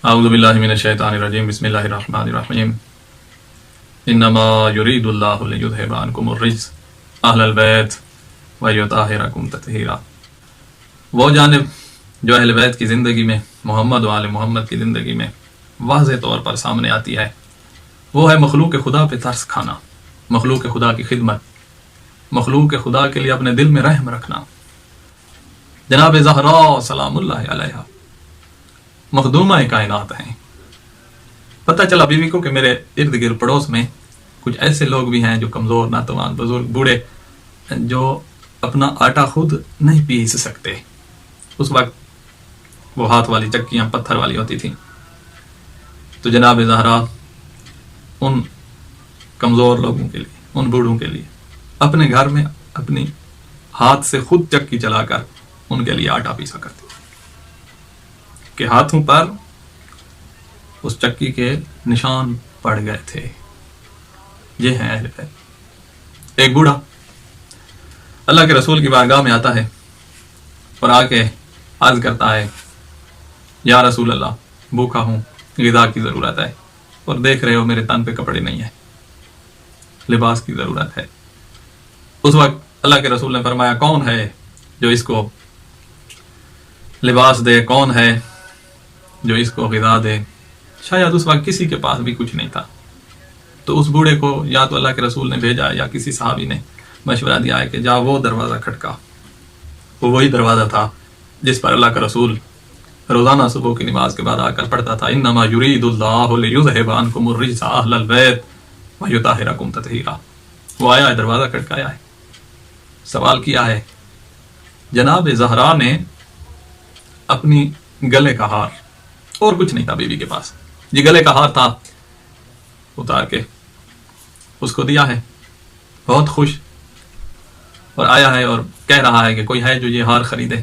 اعوذ باللہ من الشیطان الرجیم بسم اللہ الرحمن الرحیم انما یرید اللہ لیذھب عنکم الرجس اہل البیت ویطہرکم تطہیرا۔ وہ جانب جو اہل بیت کی زندگی میں، محمد و آل محمد کی زندگی میں واضح طور پر سامنے آتی ہے، وہ ہے مخلوق خدا پہ ترس کھانا، مخلوق خدا کی خدمت، مخلوق خدا کے لیے اپنے دل میں رحم رکھنا۔ جناب زہرا سلام اللہ علیہا مخدومہ کائنات ہیں۔ پتہ چلا بیوی کو کہ میرے ارد گرد پڑوس میں کچھ ایسے لوگ بھی ہیں جو کمزور، ناتوان، بزرگ، بوڑھے، جو اپنا آٹا خود نہیں پیس سکتے۔ اس وقت وہ ہاتھ والی چکیاں پتھر والی ہوتی تھیں، تو جناب زہرا ان کمزور لوگوں کے لیے، ان بوڑھوں کے لیے اپنے گھر میں اپنی ہاتھ سے خود چکی چلا کر ان کے لیے آٹا پیسا کرتی کہ ہاتھوں پر اس چکی کے نشان پڑ گئے تھے۔ یہ ہیں اہل بیت۔ ایک بوڑھا اللہ کے رسول کی بارگاہ میں آتا ہے اور آ کے عرض کرتا ہے، یا رسول اللہ، بھوکا ہوں، غذا کی ضرورت ہے، اور دیکھ رہے ہو میرے تن پہ کپڑے نہیں ہیں، لباس کی ضرورت ہے۔ اس وقت اللہ کے رسول نے فرمایا، کون ہے جو اس کو لباس دے، کون ہے جو اس کو غذا دے؟ شاید اس وقت کسی کے پاس بھی کچھ نہیں تھا، تو اس بوڑھے کو یا تو اللہ کے رسول نے بھیجا یا کسی صحابی نے مشورہ دیا ہے کہ جا وہ دروازہ کھٹکا۔ وہ وہی دروازہ تھا جس پر اللہ کا رسول روزانہ صبح کی نماز کے بعد آ کر پڑھتا تھا، انما یرید اللہ لیذھب عنکم الرجس اہل البیت ویطہرکم تطہیرا۔ وہ آیا ہے، دروازہ کھٹکایا ہے، سوال کیا ہے۔ جناب زہرا نے اپنی گلے کا ہار، اور کچھ نہیں تھا بیوی کے پاس، یہ گلے کا ہار تھا، اتار کے اس کو دیا ہے، بہت خوش، اور آیا ہے اور کہہ رہا ہے کہ کوئی ہے جو یہ ہار خریدے۔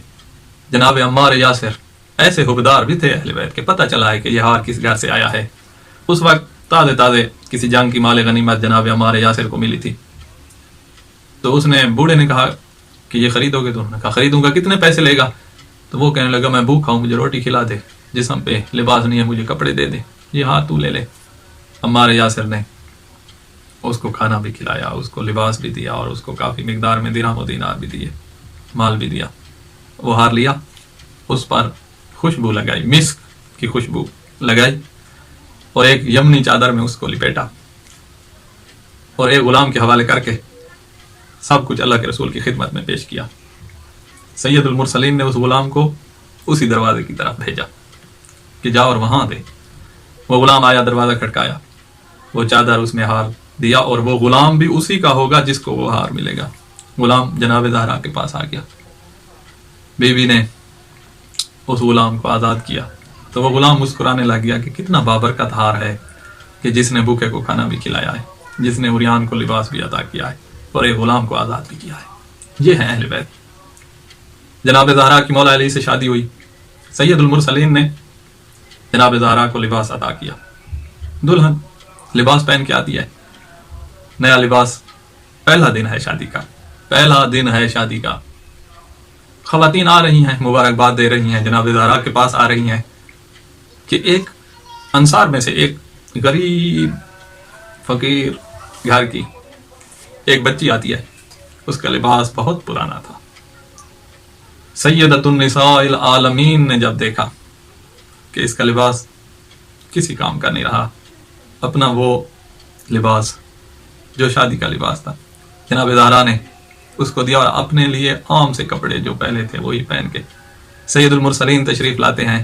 جناب عمار یاسر ایسے حبدار بھی تھے اہل بیت کے، پتہ چلا ہے کہ یہ ہار کس گھر سے آیا ہے۔ اس وقت تازے تازے کسی جنگ کی مال غنیمت جناب عمار یاسر کو ملی تھی، تو اس نے، بوڑھے نے کہا کہ یہ خریدو گے؟ تو انہوں نے کہا خریدوں گا، کتنے پیسے لے گا؟ تو وہ کہنے لگا، میں بھوکا ہوں، مجھے روٹی کھلا دے، جسم پہ لباس نہیں ہے، مجھے کپڑے دے دے، یہ ہاتھ تو لے لے۔ عمار یاسر نے اس کو کھانا بھی کھلایا، اس کو لباس بھی دیا، اور اس کو کافی مقدار میں درہم و دینار بھی دیے، مال بھی دیا۔ وہ ہار لیا، اس پر خوشبو لگائی، مسک کی خوشبو لگائی، اور ایک یمنی چادر میں اس کو لپیٹا، اور ایک غلام کے حوالے کر کے سب کچھ اللہ کے رسول کی خدمت میں پیش کیا۔ سید المرسلین نے اس غلام کو اسی دروازے کی طرف بھیجا کہ جا اور وہاں دے۔ وہ غلام آیا، دروازہ کھٹکایا، وہ چادر اس میں ہار دیا، اور وہ غلام بھی اسی کا ہوگا جس کو وہ ہار ملے گا۔ غلام جناب زہرا کے پاس آ گیا، بیوی نے اس غلام کو آزاد کیا، تو وہ غلام مسکرانے لگ گیا کہ کتنا بابرکت ہار ہے کہ جس نے بھوکے کو کھانا بھی کھلایا ہے، جس نے عریان کو لباس بھی عطا کیا ہے، اور ایک غلام کو آزاد بھی کیا ہے۔ یہ ہے اہل بیت۔ جناب زہرا کی مولا علی سے شادی ہوئی، سید المرسلین نے جناب زہرا کو لباس عطا کیا، دلہن لباس پہن کے آتی ہے، نیا لباس، پہلا دن ہے شادی کا، پہلا دن ہے شادی کا، خواتین آ رہی ہیں، مبارکباد دے رہی ہیں، جناب زہرا کے پاس آ رہی ہیں کہ ایک انصار میں سے ایک غریب فقیر گھر کی ایک بچی آتی ہے، اس کا لباس بہت پرانا تھا۔ سیدۃ النساء العالمین نے جب دیکھا کہ اس کا لباس کسی کام کا نہیں رہا، اپنا وہ لباس جو شادی کا لباس تھا، جناب زہرا نے اس کو دیا، اور اپنے لیے عام سے کپڑے جو پہلے تھے وہی پہن کے سید المرسلین تشریف لاتے ہیں،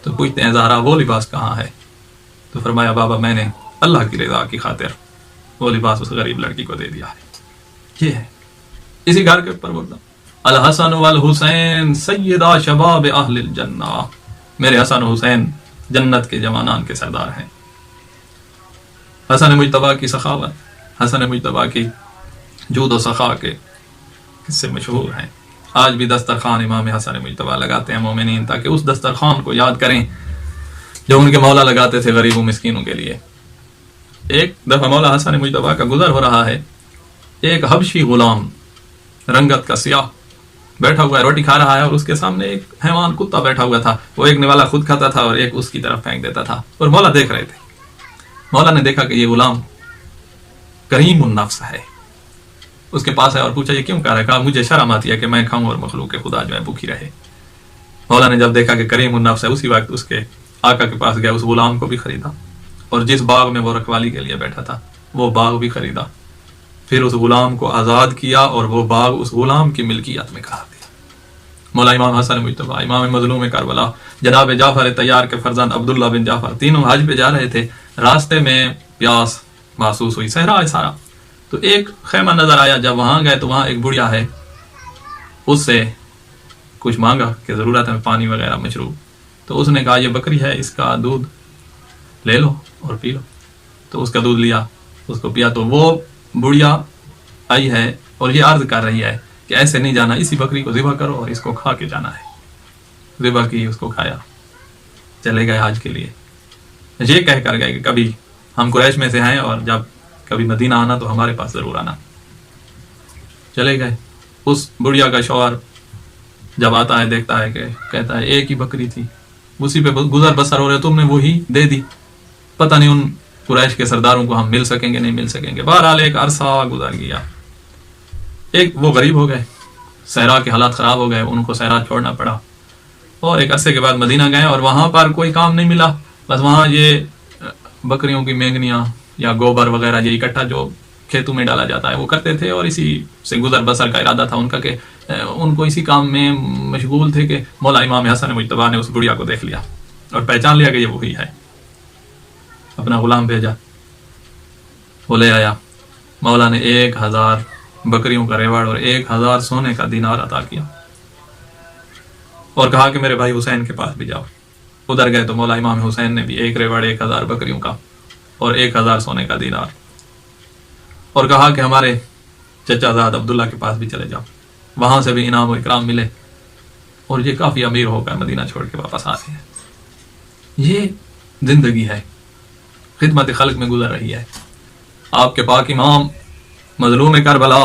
تو پوچھتے ہیں زہرا وہ لباس کہاں ہے؟ تو فرمایا، بابا میں نے اللہ کی رضا کی خاطر وہ لباس اس غریب لڑکی کو دے دیا ہے۔ یہ ہے اسی گھر کے اوپر بولتا، الحسن والحسین سیدہ شباب اہل الجنہ، میرے حسن و حسین جنت کے جوانان کے سردار ہیں۔ حسن مجتبیٰ کی سخاوت، حسن مجتبیٰ کی جود و سخا کے قصے مشہور ہیں۔ آج بھی دسترخوان امام حسن مجتبیٰ لگاتے ہیں مومنین، تاکہ اس دسترخوان کو یاد کریں جو ان کے مولا لگاتے تھے غریبوں مسکینوں کے لیے۔ ایک دفعہ مولا حسن مجتبیٰ کا گزر ہو رہا ہے، ایک حبشی غلام، رنگت کا سیاہ، بیٹھا ہوا ہے روٹی کھا رہا ہے اور اس کے سامنے ایک حیوان کتا بیٹھا ہوا تھا. وہ ایک نوالا خود کھاتا تھا اور ایک اس کی طرف پھینک دیتا تھا, اور مولا دیکھ رہے تھے. مولا نے دیکھا کہ یہ غلام کریم النفس ہے, اس کے پاس ہے اور پوچھا یہ کیوں کہا رہا ہے؟ کہا مجھے شرم آتی ہے کہ میں کھاؤں اور مخلوق خدا جو ہے بھوکی رہے. مولا نے جب دیکھا کہ کریم النفس ہے, اسی وقت اس کے آقا کے پاس گیا, اس غلام کو بھی خریدا, اور جس باغ میں وہ رکھوالی کے لیے بیٹھا تھا وہ باغ بھی خریدا. پھر اس غلام کو آزاد کیا اور وہ باغ اس غلام کی ملکیت میں قرار دیا. مولا امام حسن مجتبی, امام مظلوم کربلا, جناب جعفر طیار کے فرزند عبداللہ بن جعفر, تینوں حج پہ جا رہے تھے. راستے میں پیاس محسوس ہوئی, صحرا ہے سارا. تو ایک خیمہ نظر آیا. جب وہاں گئے تو وہاں ایک بڑھیا ہے, اس سے کچھ مانگا کہ ضرورت ہے پانی وغیرہ مشروب. تو اس نے کہا یہ بکری ہے, اس کا دودھ لے لو اور پی لو. تو اس کا دودھ لیا, اس کو پیا. تو وہ بڑھیا آئی ہے اور یہ عرض کر رہی ہے کہ ایسے نہیں جانا, اسی بکری کو ذبح کرو اور اس کو کھا کے جانا ہے. ذبح کی, اس کو کھایا, چلے گئے حج کے لیے. یہ کہہ کر گئے کہ کبھی ہم قریش میں سے ہیں اور جب کبھی مدینہ آنا تو ہمارے پاس ضرور آنا. چلے گئے. اس بڑھیا کا شوہر جب آتا ہے دیکھتا ہے کہ کہتا ہے ایک ہی بکری تھی, اسی پہ گزر بسر ہو رہے, تم نے وہی دے دی, پتہ نہیں ان قریش کے سرداروں کو ہم مل سکیں گے نہیں مل سکیں گے. بہرحال ایک عرصہ گزر گیا. ایک وہ غریب ہو گئے, صحرا کے حالات خراب ہو گئے, ان کو صحرا چھوڑنا پڑا, اور ایک عرصے کے بعد مدینہ گئے اور وہاں پر کوئی کام نہیں ملا. بس وہاں یہ بکریوں کی مینگنیاں یا گوبر وغیرہ یہ اکٹھا جو کھیتوں میں ڈالا جاتا ہے وہ کرتے تھے, اور اسی سے گزر بسر کا ارادہ تھا ان کا, کہ ان کو اسی کام میں مشغول تھے کہ مولا امام حسن مجتبی نے اس بڑھیا کو دیکھ لیا اور پہچان لیا کہ یہ وہی ہے. اپنا غلام بھیجا, وہ لے آیا. مولا نے 1000 بکریوں کا ریوڑ اور 1000 سونے کا دینار عطا کیا اور کہا کہ میرے بھائی حسین کے پاس بھی جاؤ. ادھر گئے تو مولا امام حسین نے بھی 1 ریوڑ 1000 بکریوں کا اور 1000 سونے کا دینار, اور کہا کہ ہمارے چچا زاد عبداللہ کے پاس بھی چلے جاؤ, وہاں سے بھی انعام و اکرام ملے. اور یہ کافی امیر ہو کر مدینہ چھوڑ کے واپس آتے ہیں. یہ زندگی ہے, خدمت خلق میں گزر رہی ہے. آپ کے پاک امام مظلوم کربلا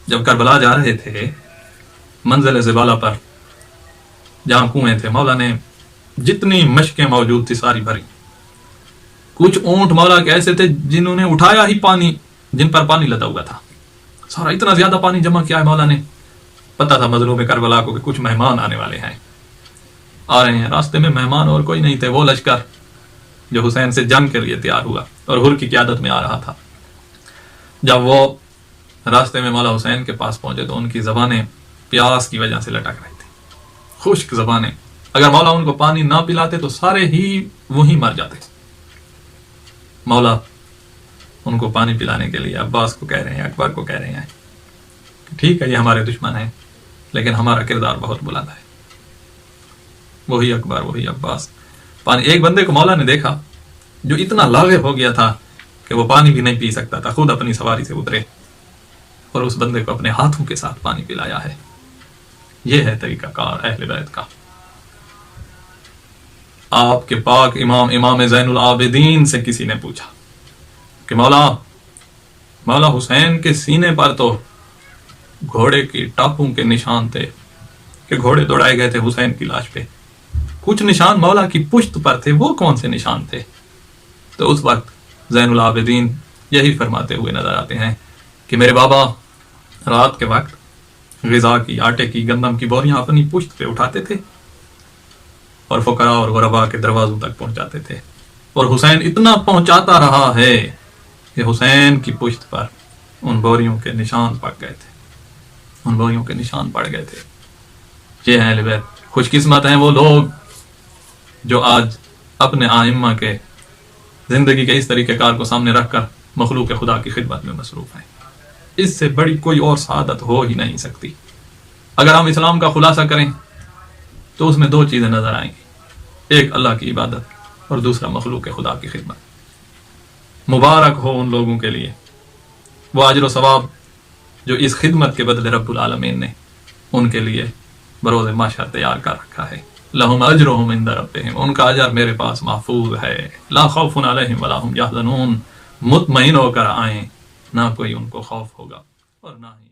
جب کربلا جا رہے تھے, منزل زبالہ پر جہاں کنویں تھے, مولا نے جتنی مشکیں موجود تھی ساری بھری. کچھ اونٹ مولا کے ایسے تھے جنہوں نے اٹھایا ہی پانی, جن پر پانی لدا ہوا تھا, سارا اتنا زیادہ پانی جمع کیا ہے مولا نے. پتا تھا مظلوم کربلا کو کہ کچھ مہمان آنے والے ہیں, آ رہے ہیں. راستے میں مہمان اور کوئی نہیں تھے, وہ لشکر جو حسین سے جنگ کے لیے تیار ہوا اور حر کی قیادت میں آ رہا تھا. جب وہ راستے میں مولا حسین کے پاس پہنچے تو ان کی زبانیں پیاس کی وجہ سے لٹک رہی تھی, خشک زبانیں. اگر مولا ان کو پانی نہ پلاتے تو سارے ہی وہیں مر جاتے. مولا ان کو پانی پلانے کے لیے عباس کو کہہ رہے ہیں, اکبر کو کہہ رہے ہیں کہ ٹھیک ہے یہ ہمارے دشمن ہیں لیکن ہمارا کردار بہت بلند ہے. وہی اکبر وہی عباس پانی. ایک بندے کو مولا نے دیکھا جو اتنا لاغب ہو گیا تھا کہ وہ پانی بھی نہیں پی سکتا تھا, خود اپنی سواری سے اترے اور اس بندے کو اپنے ہاتھوں کے ساتھ پانی پلایا ہے. یہ ہے طریقہ کار اہل بیت کا. آپ کے پاک امام زین العابدین سے کسی نے پوچھا کہ مولا حسین کے سینے پر تو گھوڑے کی ٹاپوں کے نشان تھے کہ گھوڑے دوڑائے گئے تھے حسین کی لاش پہ, کچھ نشان مولا کی پشت پر تھے, وہ کون سے نشان تھے؟ تو اس وقت زین العابدین یہی فرماتے ہوئے نظر آتے ہیں کہ میرے بابا رات کے وقت غذا کی, آٹے کی, گندم کی بوریاں اپنی پشت پہ اٹھاتے تھے اور فقراء اور غرباء کے دروازوں تک پہنچاتے تھے, اور حسین اتنا پہنچاتا رہا ہے کہ حسین کی پشت پر ان بوریوں کے نشان پڑ گئے تھے, ان بوریوں کے نشان پڑ گئے تھے. یہ ہیں اہل بیت. خوش قسمت ہیں وہ لوگ جو آج اپنے آئمہ کے زندگی کے اس طریقہ کار کو سامنے رکھ کر مخلوق خدا کی خدمت میں مصروف ہیں. اس سے بڑی کوئی اور سعادت ہو ہی نہیں سکتی. اگر ہم اسلام کا خلاصہ کریں تو اس میں 2 چیزیں نظر آئیں گی, ایک اللہ کی عبادت اور دوسرا مخلوق خدا کی خدمت. مبارک ہو ان لوگوں کے لیے وہ اجر و ثواب جو اس خدمت کے بدلے رب العالمین نے ان کے لیے بروز محشر تیار کر رکھا ہے. لہم اجرہم عند ربہم, ان کا اجر میرے پاس محفوظ ہے. لا خوف علیہم ولا هم یحزنون, مطمئن ہو کر آئیں, نہ کوئی ان کو خوف ہوگا اور نہ ہی